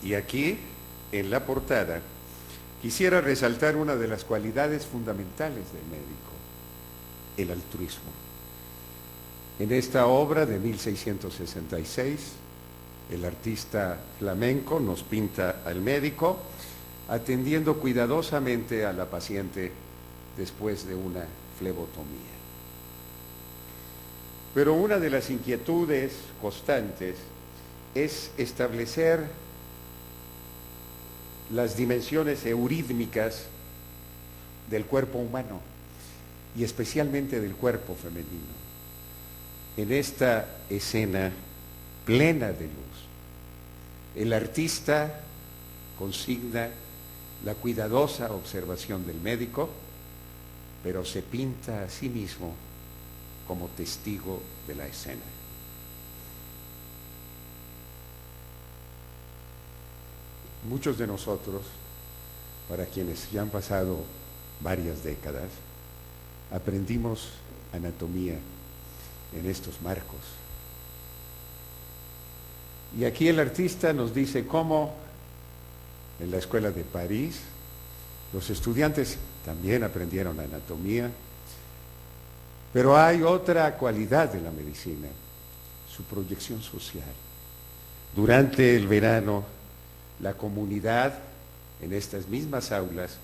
Y aquí, en la portada, quisiera resaltar una de las cualidades fundamentales del médico, el altruismo. En esta obra de 1666, el artista flamenco nos pinta al médico atendiendo cuidadosamente a la paciente después de una flebotomía. Pero una de las inquietudes constantes es establecer las dimensiones eurítmicas del cuerpo humano y especialmente del cuerpo femenino. En esta escena plena de luz, el artista consigna la cuidadosa observación del médico, pero se pinta a sí mismo como testigo de la escena. Muchos de nosotros, para quienes ya han pasado varias décadas, aprendimos anatomía en estos marcos. Y aquí el artista nos dice cómo en la escuela de París los estudiantes también aprendieron anatomía, pero hay otra cualidad de la medicina, su proyección social. Durante el verano, la comunidad en estas mismas aulas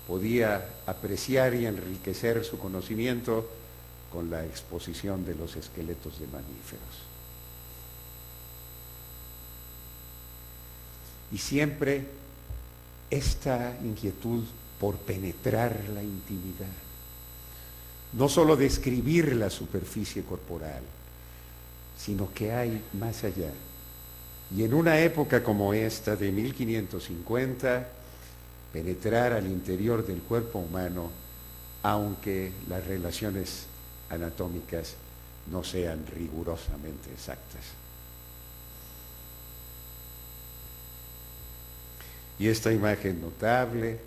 podía apreciar y enriquecer su conocimiento con la exposición de los esqueletos de mamíferos. Y siempre esta inquietud por penetrar la intimidad, no solo describir la superficie corporal, sino que hay más allá. Y en una época como esta, de 1550, penetrar al interior del cuerpo humano, aunque las relaciones anatómicas no sean rigurosamente exactas. Y esta imagen notable,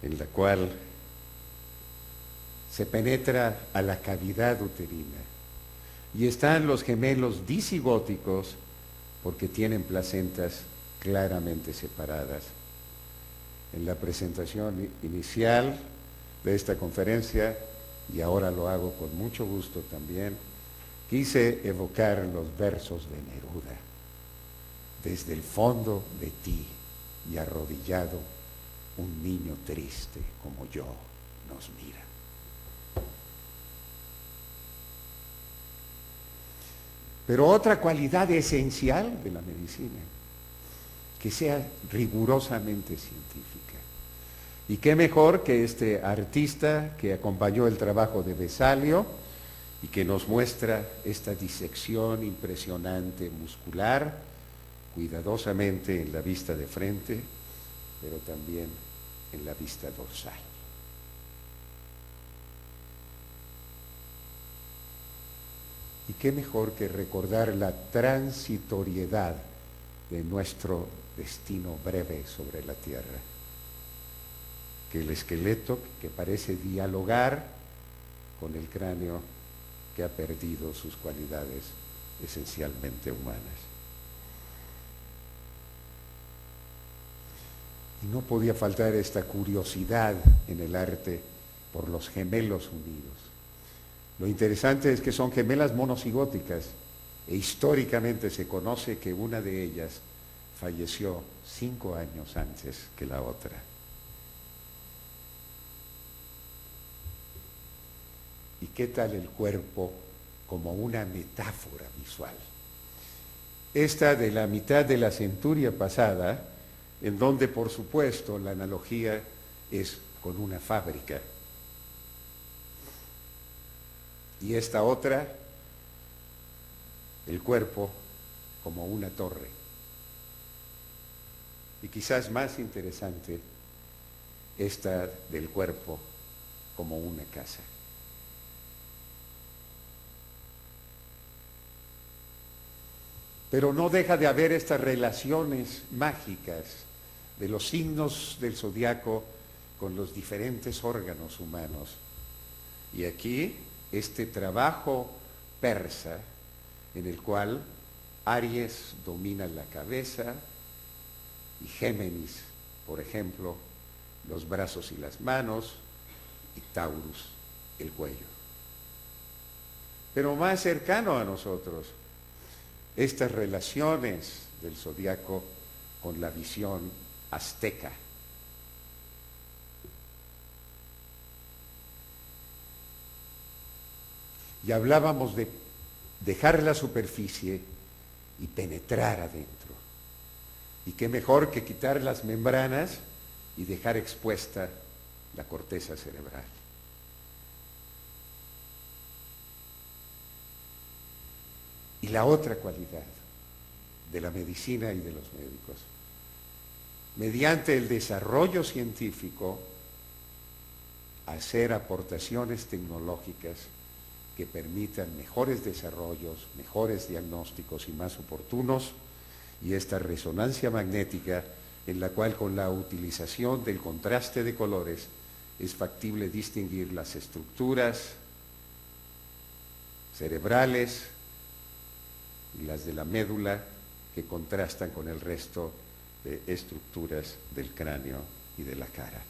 en la cual se penetra a la cavidad uterina, y están los gemelos disigóticos, porque tienen placentas claramente separadas. En la presentación inicial de esta conferencia, y ahora lo hago con mucho gusto también, quise evocar los versos de Neruda. Desde el fondo de ti y arrodillado, un niño triste como yo nos mira. Pero otra cualidad esencial de la medicina, que sea rigurosamente científica. Y qué mejor que este artista que acompañó el trabajo de Vesalio y que nos muestra esta disección impresionante muscular, cuidadosamente en la vista de frente, pero también en la vista dorsal. Y qué mejor que recordar la transitoriedad de nuestro destino breve sobre la tierra, que el esqueleto que parece dialogar con el cráneo que ha perdido sus cualidades esencialmente humanas. Y no podía faltar esta curiosidad en el arte por los gemelos unidos. Lo interesante es que son gemelas monocigóticas e históricamente se conoce que una de ellas falleció 5 años antes que la otra. ¿Y qué tal el cuerpo como una metáfora visual? Esta de la mitad de la centuria pasada, en donde por supuesto la analogía es con una fábrica. Y esta otra, el cuerpo como una torre. Y quizás más interesante, esta del cuerpo como una casa. Pero no deja de haber estas relaciones mágicas de los signos del zodiaco con los diferentes órganos humanos. Y aquí este trabajo persa en el cual Aries domina la cabeza, y Géminis, por ejemplo, los brazos y las manos, y Taurus, el cuello. Pero más cercano a nosotros, estas relaciones del zodiaco con la visión azteca. Y hablábamos de dejar la superficie y penetrar adentro. Y qué mejor que quitar las membranas y dejar expuesta la corteza cerebral. Y la otra cualidad de la medicina y de los médicos, mediante el desarrollo científico, hacer aportaciones tecnológicas que permitan mejores desarrollos, mejores diagnósticos y más oportunos, y esta resonancia magnética en la cual con la utilización del contraste de colores es factible distinguir las estructuras cerebrales y las de la médula que contrastan con el resto de estructuras del cráneo y de la cara.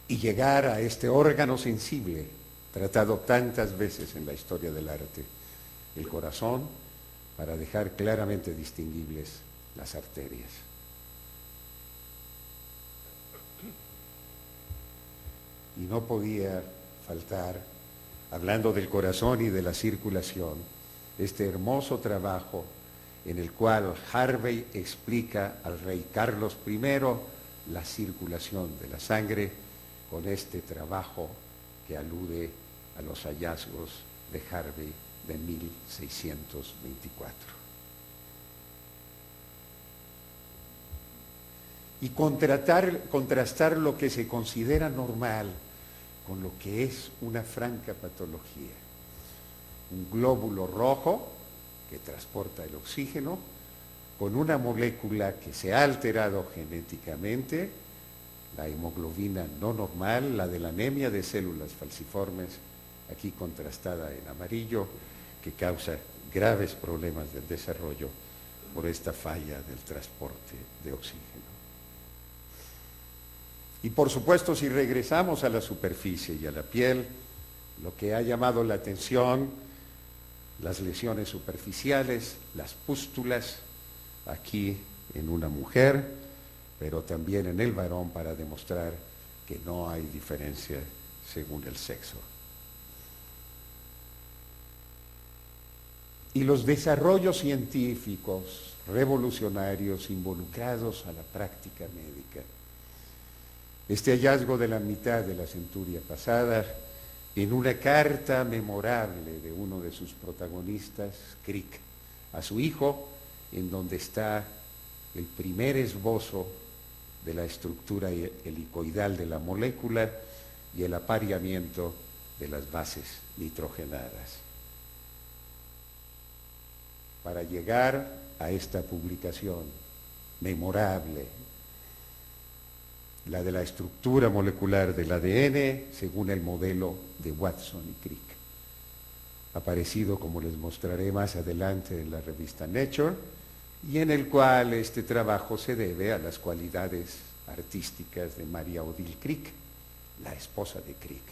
Y llegar a este órgano sensible, tratado tantas veces en la historia del arte, el corazón, para dejar claramente distinguibles las arterias. Y no podía faltar, hablando del corazón y de la circulación, este hermoso trabajo en el cual Harvey explica al rey Carlos I la circulación de la sangre con este trabajo que alude a los hallazgos de Harvey de 1624. Y contrastar lo que se considera normal con lo que es una franca patología. Un glóbulo rojo que transporta el oxígeno con una molécula que se ha alterado genéticamente, la hemoglobina no normal, la de la anemia de células falciformes, aquí contrastada en amarillo, que causa graves problemas del desarrollo por esta falla del transporte de oxígeno. Y por supuesto, si regresamos a la superficie y a la piel, lo que ha llamado la atención, las lesiones superficiales, las pústulas, aquí en una mujer, pero también en el varón para demostrar que no hay diferencia según el sexo. Y los desarrollos científicos revolucionarios involucrados a la práctica médica. Este hallazgo de la mitad de la centuria pasada, en una carta memorable de uno de sus protagonistas, Crick, a su hijo, en donde está el primer esbozo de la estructura helicoidal de la molécula y el apareamiento de las bases nitrogenadas. Para llegar a esta publicación memorable, la de la estructura molecular del ADN según el modelo de Watson y Crick, aparecido, como les mostraré más adelante, en la revista Nature, y en el cual este trabajo se debe a las cualidades artísticas de Maria Odile Crick, la esposa de Crick.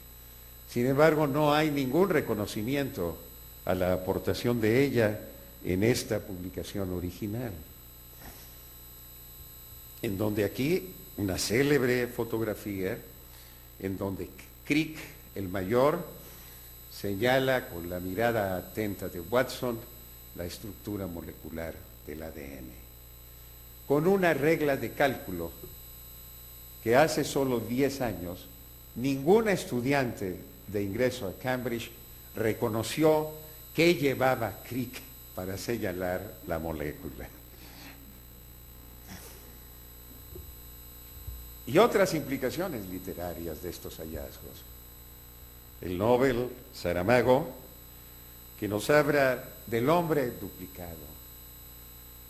Sin embargo, no hay ningún reconocimiento a la aportación de ella en esta publicación original, en donde aquí una célebre fotografía en donde Crick, el mayor, señala con la mirada atenta de Watson la estructura molecular del ADN, con una regla de cálculo que hace solo 10 años ningún estudiante de ingreso a Cambridge reconoció qué llevaba Crick para señalar la molécula. Y otras implicaciones literarias de estos hallazgos. El Nobel Saramago, que nos habla del hombre duplicado.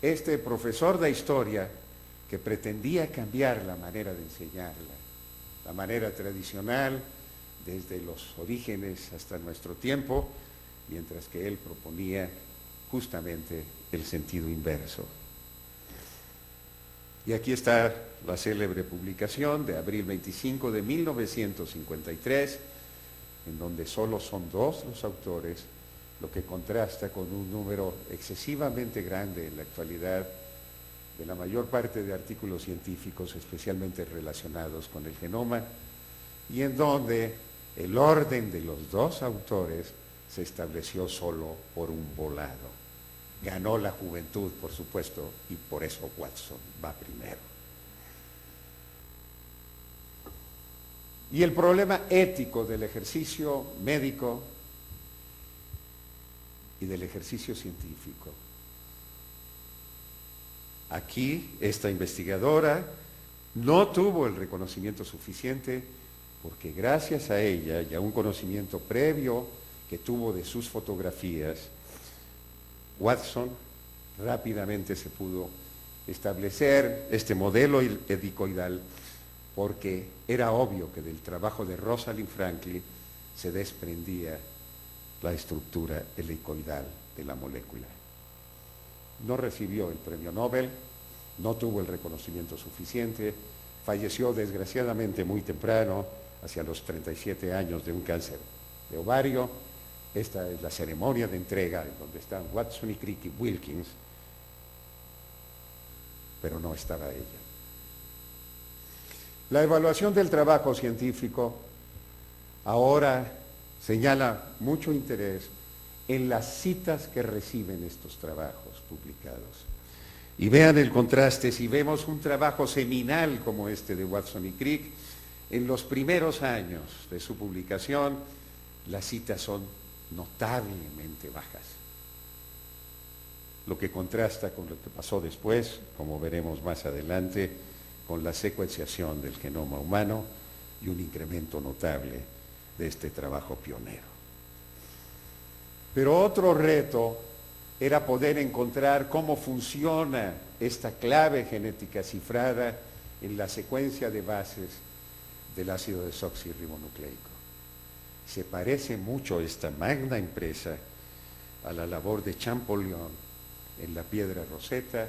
Este profesor de historia que pretendía cambiar la manera de enseñarla, la manera tradicional desde los orígenes hasta nuestro tiempo, mientras que él proponía justamente el sentido inverso. Y aquí está la célebre publicación de abril 25 de 1953, en donde solo son dos los autores, lo que contrasta con un número excesivamente grande en la actualidad de la mayor parte de artículos científicos, especialmente relacionados con el genoma, y en donde el orden de los dos autores se estableció solo por un volado. Ganó la juventud, por supuesto, y por eso Watson va primero. Y el problema ético del ejercicio médico y del ejercicio científico. Aquí, esta investigadora no tuvo el reconocimiento suficiente porque gracias a ella y a un conocimiento previo que tuvo de sus fotografías, Watson rápidamente se pudo establecer este modelo helicoidal porque era obvio que del trabajo de Rosalind Franklin se desprendía la estructura helicoidal de la molécula. No recibió el premio Nobel, no tuvo el reconocimiento suficiente, falleció desgraciadamente muy temprano, hacia los 37 años, de un cáncer de ovario. Esta es la ceremonia de entrega en donde están Watson y Crick y Wilkins, pero no estaba ella. La evaluación del trabajo científico ahora señala mucho interés en las citas que reciben estos trabajos publicados. Y vean el contraste, si vemos un trabajo seminal como este de Watson y Crick, en los primeros años de su publicación, las citas son notablemente bajas. Lo que contrasta con lo que pasó después, como veremos más adelante, con la secuenciación del genoma humano y un incremento notable de este trabajo pionero. Pero otro reto era poder encontrar cómo funciona esta clave genética cifrada en la secuencia de bases del ácido desoxirribonucleico. Se parece mucho esta magna empresa a la labor de Champollion en la piedra Rosetta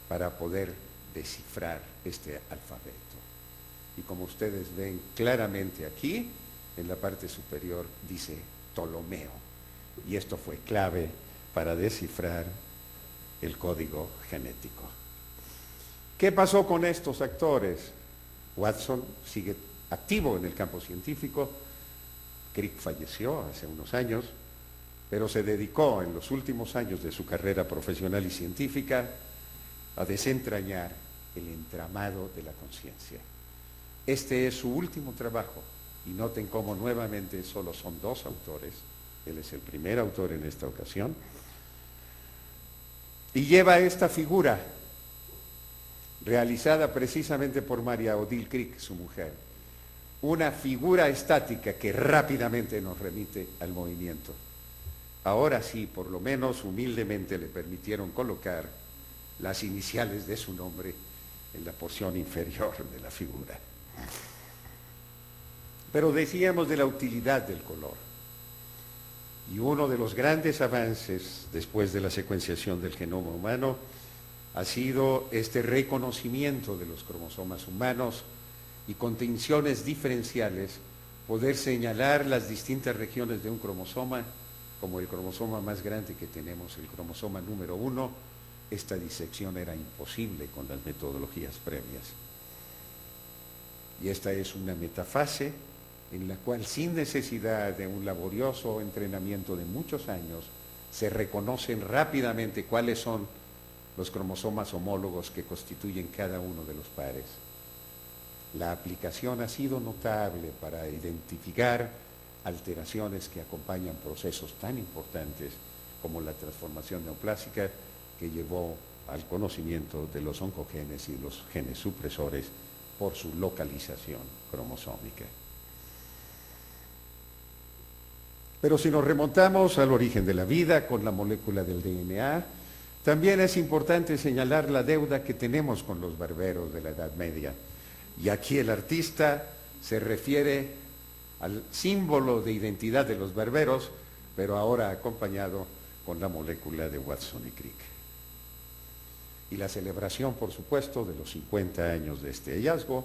para poder descifrar este alfabeto. Y como ustedes ven claramente aquí, en la parte superior dice Ptolomeo. Y esto fue clave para descifrar el código genético. ¿Qué pasó con estos actores? Watson sigue activo en el campo científico. Crick falleció hace unos años, pero se dedicó en los últimos años de su carrera profesional y científica a desentrañar el entramado de la conciencia. Este es su último trabajo, y noten cómo nuevamente solo son dos autores. Él es el primer autor en esta ocasión, y lleva esta figura realizada precisamente por Maria Odile Crick, su mujer, una figura estática que rápidamente nos remite al movimiento. Ahora sí, por lo menos humildemente le permitieron colocar las iniciales de su nombre en la porción inferior de la figura. Pero decíamos de la utilidad del color. Y uno de los grandes avances después de la secuenciación del genoma humano ha sido este reconocimiento de los cromosomas humanos y con tensiones diferenciales poder señalar las distintas regiones de un cromosoma, como el cromosoma más grande que tenemos, el cromosoma número 1. Esta disección era imposible con las metodologías previas. Y esta es una metafase en la cual, sin necesidad de un laborioso entrenamiento de muchos años, se reconocen rápidamente cuáles son los cromosomas homólogos que constituyen cada uno de los pares. La aplicación ha sido notable para identificar alteraciones que acompañan procesos tan importantes como la transformación neoplásica, que llevó al conocimiento de los oncogenes y los genes supresores por su localización cromosómica. Pero si nos remontamos al origen de la vida con la molécula del DNA, también es importante señalar la deuda que tenemos con los barberos de la Edad Media. Y aquí el artista se refiere al símbolo de identidad de los barberos, pero ahora acompañado con la molécula de Watson y Crick. y la celebración, por supuesto, de los 50 años de este hallazgo,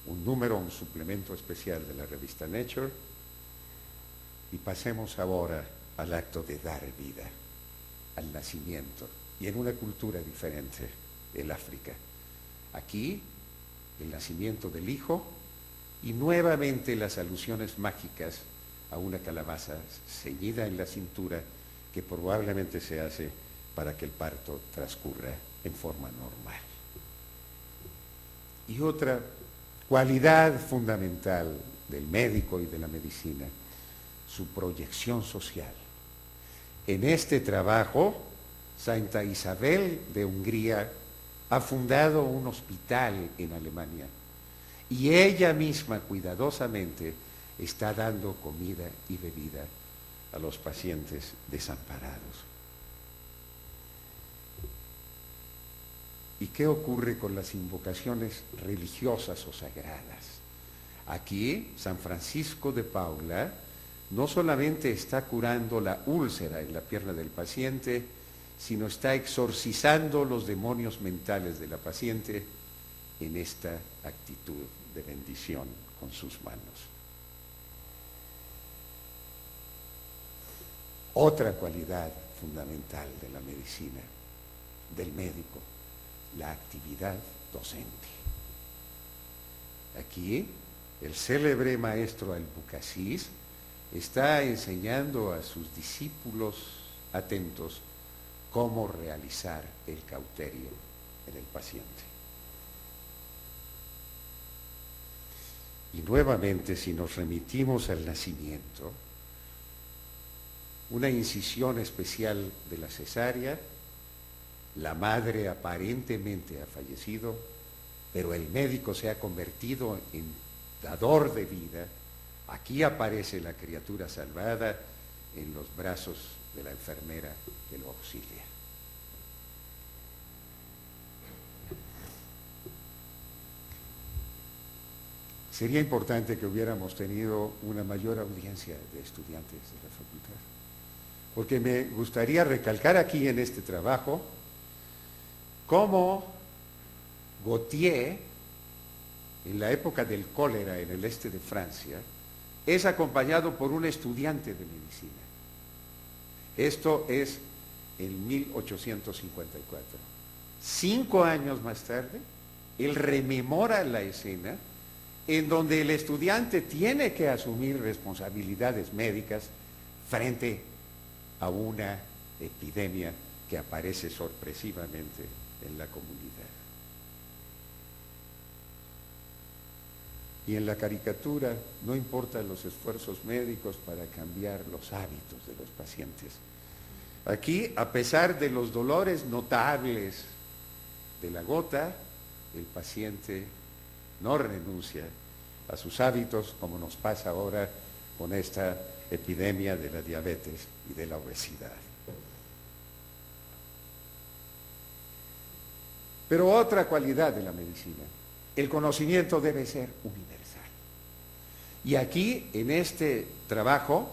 un suplemento especial de la revista Nature, y pasemos ahora al acto de dar vida, al nacimiento, y en una cultura diferente, el África. Aquí, el nacimiento del hijo, y nuevamente las alusiones mágicas a una calabaza ceñida en la cintura que probablemente se hace para que el parto transcurra en forma normal. Y otra cualidad fundamental del médico y de la medicina, su proyección social. En este trabajo, Santa Isabel de Hungría ha fundado un hospital en Alemania y ella misma cuidadosamente está dando comida y bebida a los pacientes desamparados. ¿Y qué ocurre con las invocaciones religiosas o sagradas? Aquí, San Francisco de Paula no solamente está curando la úlcera en la pierna del paciente, sino está exorcizando los demonios mentales de la paciente en esta actitud de bendición con sus manos. Otra cualidad fundamental de la medicina, del médico, la actividad docente. Aquí, el célebre maestro Albucasis está enseñando a sus discípulos atentos cómo realizar el cauterio en el paciente. Y nuevamente, si nos remitimos al nacimiento, una incisión especial de la cesárea, la madre aparentemente ha fallecido, pero el médico se ha convertido en dador de vida. Aquí aparece la criatura salvada en los brazos de la enfermera que lo auxilia. Sería importante que hubiéramos tenido una mayor audiencia de estudiantes de la facultad, porque me gustaría recalcar aquí en este trabajo cómo Gautier, en la época del cólera en el este de Francia, es acompañado por un estudiante de medicina. Esto es en 1854. 5 años más tarde, él rememora la escena en donde el estudiante tiene que asumir responsabilidades médicas frente a una epidemia que aparece sorpresivamente en la comunidad. Y en la caricatura no importan los esfuerzos médicos para cambiar los hábitos de los pacientes. Aquí, a pesar de los dolores notables de la gota, el paciente no renuncia a sus hábitos, como nos pasa ahora con esta epidemia de la diabetes y de la obesidad. Pero otra cualidad de la medicina, el conocimiento debe ser universal. Y aquí, en este trabajo,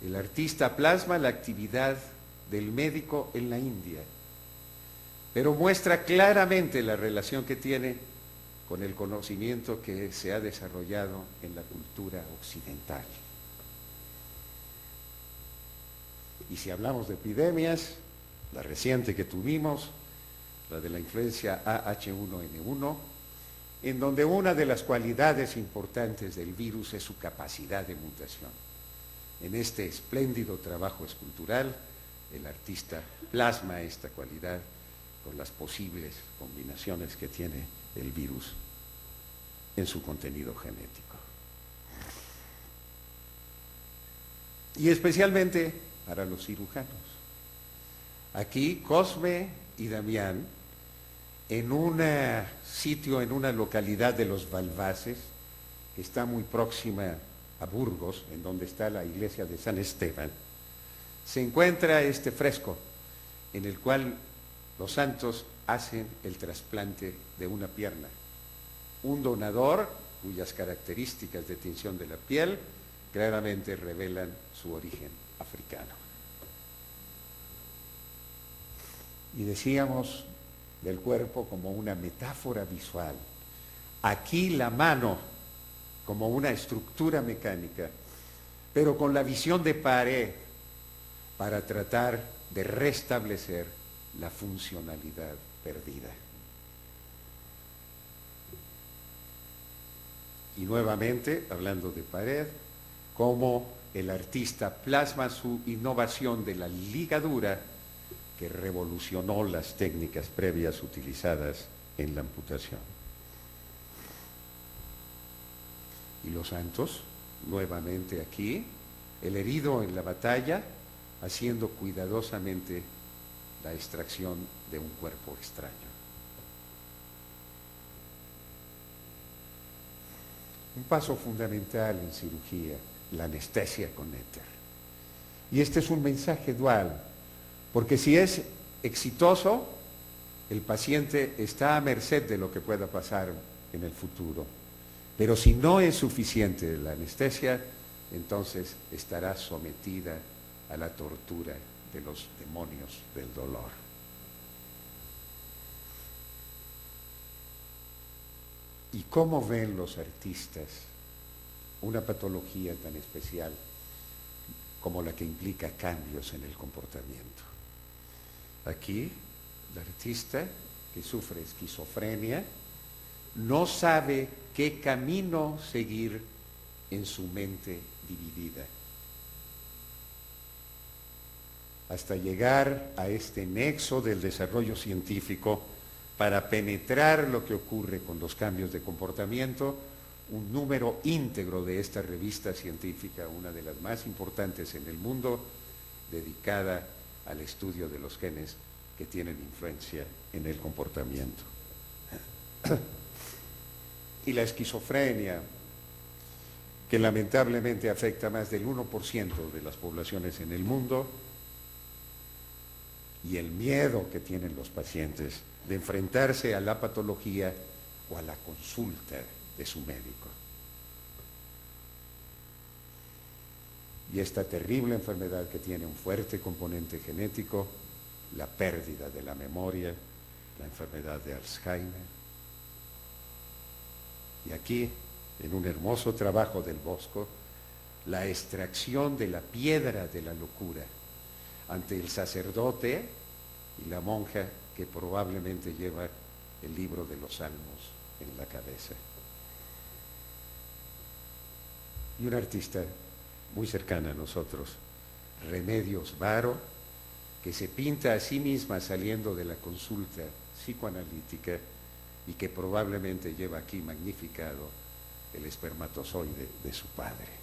el artista plasma la actividad del médico en la India, pero muestra claramente la relación que tiene con el conocimiento que se ha desarrollado en la cultura occidental. Y si hablamos de epidemias, la reciente que tuvimos, la de la influencia AH1N1, en donde una de las cualidades importantes del virus es su capacidad de mutación. En este espléndido trabajo escultural, el artista plasma esta cualidad con las posibles combinaciones que tiene el virus en su contenido genético. Y especialmente para los cirujanos. Aquí Cosme y Damián, en un sitio, en una localidad de los Balbases, que está muy próxima a Burgos, en donde está la iglesia de San Esteban, se encuentra este fresco en el cual los santos hacen el trasplante de una pierna. Un donador cuyas características de tinción de la piel claramente revelan su origen africano. Y decíamos del cuerpo como una metáfora visual. Aquí la mano como una estructura mecánica, pero con la visión de pared para tratar de restablecer la funcionalidad perdida. Y nuevamente, hablando de pared, cómo el artista plasma su innovación de la ligadura que revolucionó las técnicas previas utilizadas en la amputación. Y los santos, nuevamente aquí, el herido en la batalla, haciendo cuidadosamente la extracción de un cuerpo extraño. Un paso fundamental en cirugía, la anestesia con éter. Y este es un mensaje dual, porque si es exitoso, el paciente está a merced de lo que pueda pasar en el futuro. Pero si no es suficiente la anestesia, entonces estará sometida a la tortura de los demonios del dolor. ¿Y cómo ven los artistas una patología tan especial como la que implica cambios en el comportamiento? Aquí, el artista que sufre esquizofrenia no sabe qué camino seguir en su mente dividida, hasta llegar a este nexo del desarrollo científico para penetrar lo que ocurre con los cambios de comportamiento. Un número íntegro de esta revista científica, una de las más importantes en el mundo, dedicada al estudio de los genes que tienen influencia en el comportamiento. Y la esquizofrenia, que lamentablemente afecta a más del 1% de las poblaciones en el mundo, y el miedo que tienen los pacientes de enfrentarse a la patología o a la consulta de su médico. Y esta terrible enfermedad que tiene un fuerte componente genético, la pérdida de la memoria, la enfermedad de Alzheimer. Y aquí, en un hermoso trabajo del Bosco, la extracción de la piedra de la locura ante el sacerdote y la monja que probablemente lleva el libro de los Salmos en la cabeza. Y una artista muy cercana a nosotros, Remedios Varo, que se pinta a sí misma saliendo de la consulta psicoanalítica y que probablemente lleva aquí magnificado el espermatozoide de su padre.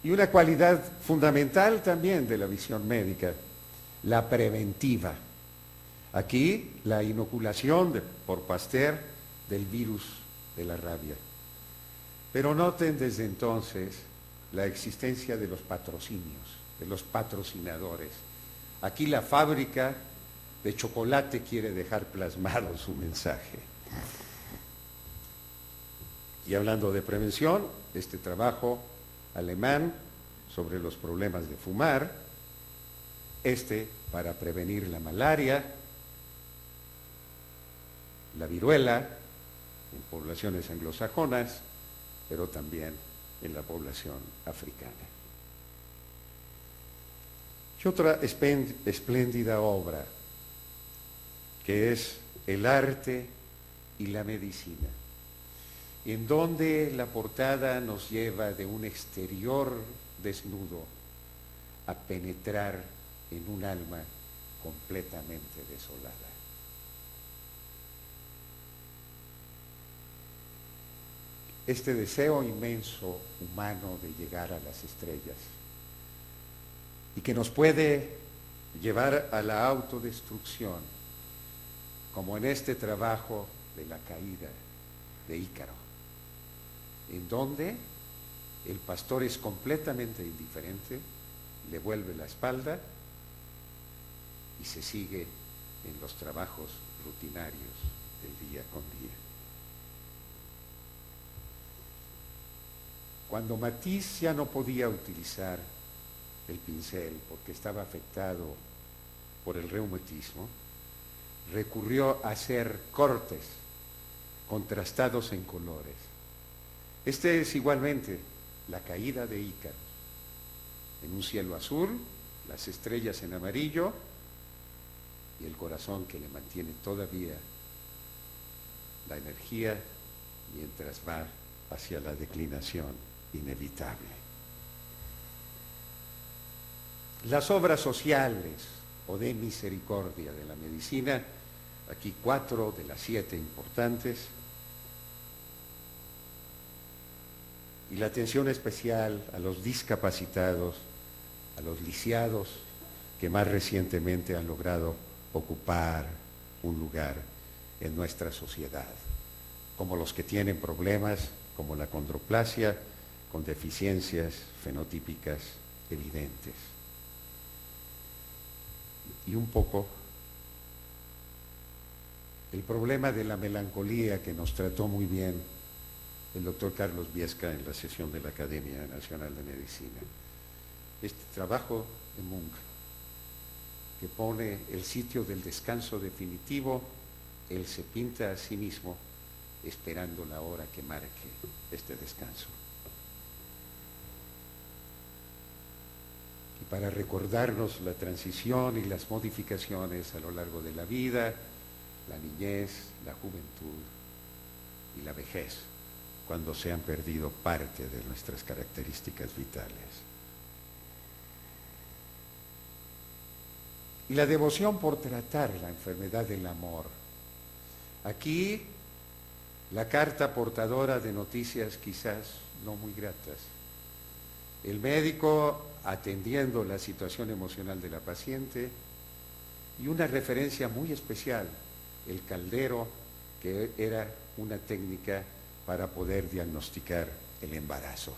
Y una cualidad fundamental también de la visión médica, la preventiva. Aquí la inoculación por Pasteur del virus de la rabia. Pero noten desde entonces la existencia de los patrocinios, de los patrocinadores. Aquí la fábrica de chocolate quiere dejar plasmado su mensaje. Y hablando de prevención, este trabajo alemán sobre los problemas de fumar, para prevenir la malaria, la viruela en poblaciones anglosajonas, pero también en la población africana. Y otra espléndida obra, que es el arte y la medicina, en donde la portada nos lleva de un exterior desnudo a penetrar en un alma completamente desolada. Este deseo inmenso humano de llegar a las estrellas y que nos puede llevar a la autodestrucción, como en este trabajo de la caída de Ícaro, en donde el pastor es completamente indiferente, le vuelve la espalda y se sigue en los trabajos rutinarios del día con día. Cuando Matisse ya no podía utilizar el pincel porque estaba afectado por el reumatismo, recurrió a hacer cortes contrastados en colores. Este es igualmente la caída de Ícaro, en un cielo azul, las estrellas en amarillo y el corazón que le mantiene todavía la energía mientras va hacia la declinación inevitable. Las obras sociales o de misericordia de la medicina, aquí 4 de las 7 importantes, y la atención especial a los discapacitados, a los lisiados que más recientemente han logrado ocupar un lugar en nuestra sociedad, como los que tienen problemas como la condroplasia, con deficiencias fenotípicas evidentes. Y un poco el problema de la melancolía que nos trató muy bien el doctor Carlos Viesca en la sesión de la Academia Nacional de Medicina. Este trabajo de Munch, que pone el sitio del descanso definitivo, él se pinta a sí mismo esperando la hora que marque este descanso. Y para recordarnos la transición y las modificaciones a lo largo de la vida, la niñez, la juventud y la vejez, cuando se han perdido parte de nuestras características vitales. Y la devoción por tratar la enfermedad del amor. Aquí la carta portadora de noticias quizás no muy gratas. El médico atendiendo la situación emocional de la paciente y una referencia muy especial, el caldero, que era una técnica para poder diagnosticar el embarazo.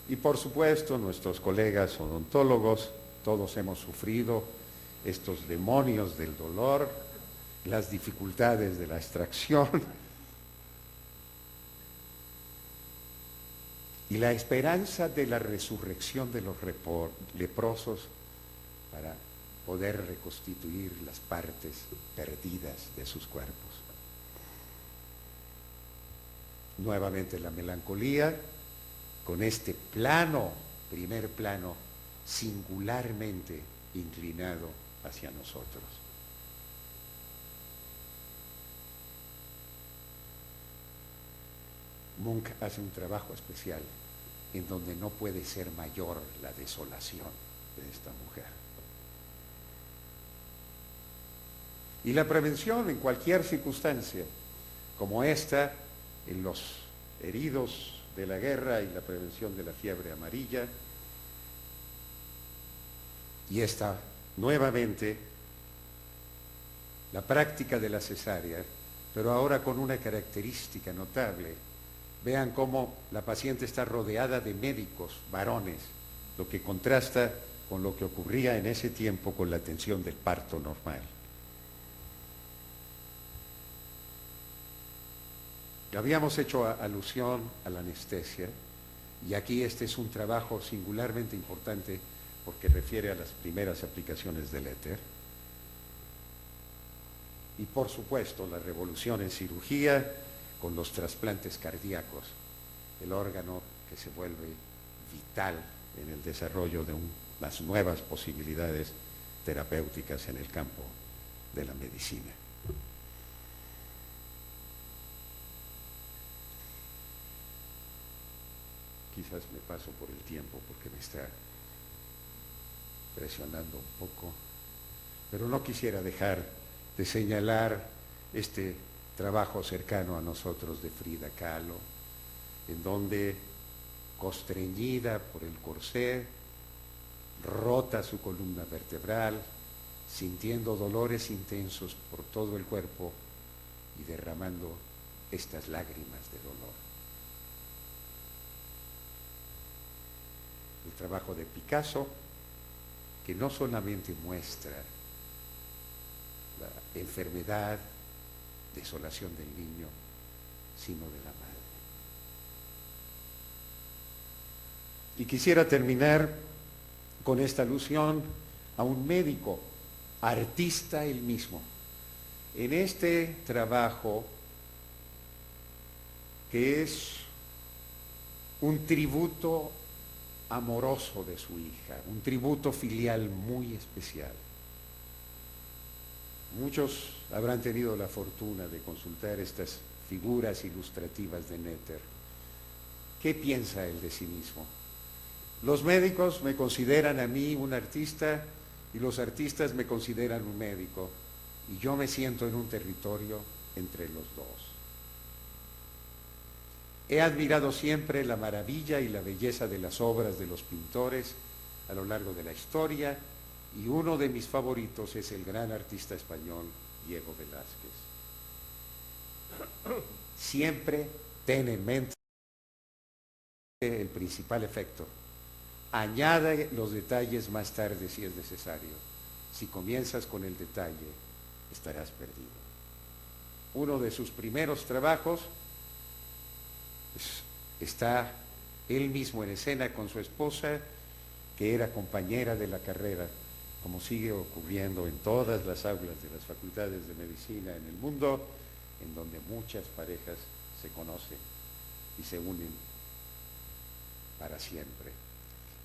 Y por supuesto nuestros colegas odontólogos, todos hemos sufrido estos demonios del dolor, las dificultades de la extracción y la esperanza de la resurrección de los leprosos para poder reconstituir las partes perdidas de sus cuerpos. Nuevamente la melancolía, con este plano, primer plano, singularmente inclinado hacia nosotros. Munch hace un trabajo especial en donde no puede ser mayor la desolación de esta mujer. Y la prevención en cualquier circunstancia, como esta, en los heridos de la guerra y la prevención de la fiebre amarilla, y esta nuevamente la práctica de la cesárea, pero ahora con una característica notable. Vean cómo la paciente está rodeada de médicos varones, lo que contrasta con lo que ocurría en ese tiempo con la atención del parto normal. Habíamos hecho alusión a la anestesia, y aquí este es un trabajo singularmente importante porque refiere a las primeras aplicaciones del éter. Y por supuesto la revolución en cirugía con los trasplantes cardíacos, el órgano que se vuelve vital en el desarrollo de las nuevas posibilidades terapéuticas en el campo de la medicina. Quizás me paso por el tiempo porque me está presionando un poco, pero no quisiera dejar de señalar este trabajo cercano a nosotros de Frida Kahlo, en donde, constreñida por el corsé, rota su columna vertebral, sintiendo dolores intensos por todo el cuerpo y derramando estas lágrimas de dolor. El trabajo de Picasso, que no solamente muestra la enfermedad, desolación del niño, sino de la madre. Y quisiera terminar con esta alusión a un médico, artista él mismo. En este trabajo, que es un tributo amoroso de su hija, un tributo filial muy especial. Muchos habrán tenido la fortuna de consultar estas figuras ilustrativas de Nether. ¿Qué piensa él de sí mismo? Los médicos me consideran a mí un artista y los artistas me consideran un médico, y yo me siento en un territorio entre los dos. He admirado siempre la maravilla y la belleza de las obras de los pintores a lo largo de la historia, y uno de mis favoritos es el gran artista español Diego Velázquez. Siempre ten en mente el principal efecto. Añade los detalles más tarde si es necesario. Si comienzas con el detalle, estarás perdido. Uno de sus primeros trabajos está él mismo en escena con su esposa, que era compañera de la carrera, como sigue ocurriendo en todas las aulas de las facultades de medicina en el mundo, en donde muchas parejas se conocen y se unen para siempre.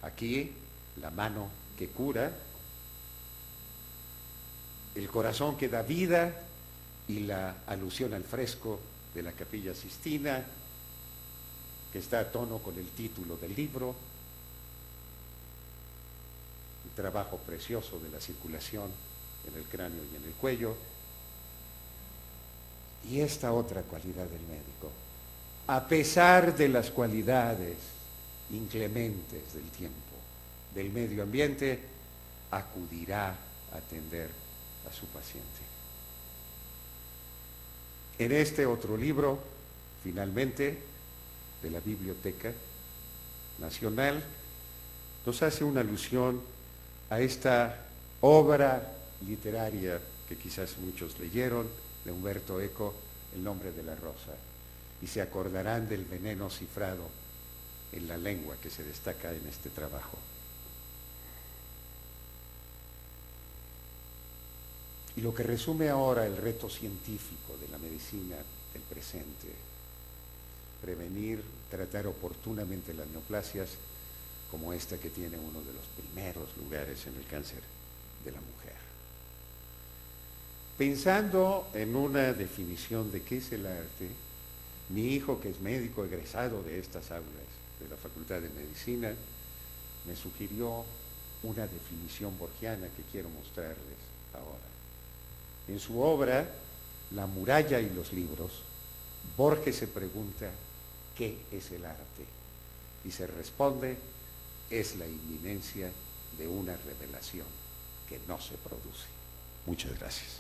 Aquí, la mano que cura, el corazón que da vida, y la alusión al fresco de la Capilla Sistina, que está a tono con el título del libro, un trabajo precioso de la circulación en el cráneo y en el cuello, y esta otra cualidad del médico. A pesar de las cualidades inclementes del tiempo, del medio ambiente, acudirá a atender a su paciente. En este otro libro, finalmente, de la Biblioteca Nacional, nos hace una alusión a esta obra literaria que quizás muchos leyeron, de Humberto Eco, El nombre de la rosa, y se acordarán del veneno cifrado en la lengua que se destaca en este trabajo. Y lo que resume ahora el reto científico de la medicina del presente: prevenir, tratar oportunamente las neoplasias, como esta que tiene uno de los primeros lugares en el cáncer de la mujer. Pensando en una definición de qué es el arte, mi hijo, que es médico egresado de estas aulas de la Facultad de Medicina, me sugirió una definición borgiana que quiero mostrarles ahora. En su obra, La muralla y los libros, Borges se pregunta: ¿qué es el arte? Y se responde: es la inminencia de una revelación que no se produce. Muchas gracias.